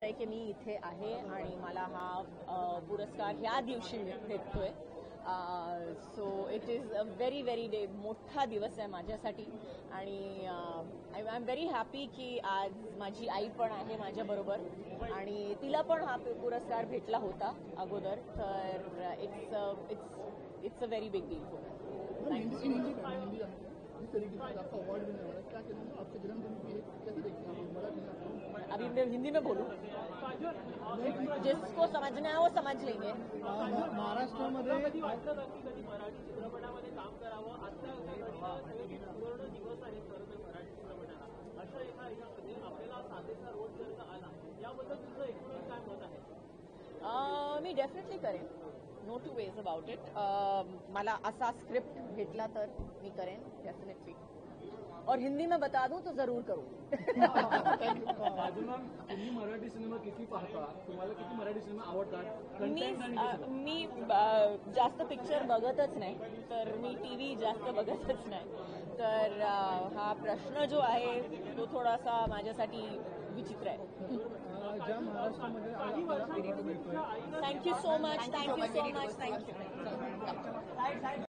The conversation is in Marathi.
आहे की मी इथे आहे आणि मला हा पुरस्कार ह्या दिवशी भेटतोय. So it is a very very मोठा दिवस आहे माझ्यासाठी आणि आय एम व्हेरी हॅपी की आज माझी आई पण आहे माझ्याबरोबर आणि तिला पण हा पुरस्कार भेटला होता अगोदर. तर it's a very big deal for me. अभी मैं हिंदी में बोलूं, जिसको समझना है वो समझ लेंगे. महाराष्ट्रामध्ये कधी वाटतं की कधी मराठी चित्रपटामध्ये काम करावं आता पूर्ण दिवस आहे खरं मराठी चित्रपटाला अशा एका याच्यामध्ये आपल्याला साधेचा रोल जर का आला याबद्दल तुझं एकूण काय मत आहे? मी डेफिनेटली करेन. No two ways about it. मला असा स्क्रिप्ट भेटला तर मी करेन डेफिनेटली. और हिंदी में बता दूं तो जरूर करूं. तुम्ही मराठी सिनेमा किती पाहता? तुम्हाला किती मराठी सिनेमा आवडतात? मी जास्त पिक्चर बघतच नाही, तर मी टीव्ही जास्त बघतच नाही. तर हा प्रश्न जो आहे तो थोडासा माझ्यासाठी विचित्र आहे. ज्या महाराष्ट्रामध्ये थँक्यू सो मच.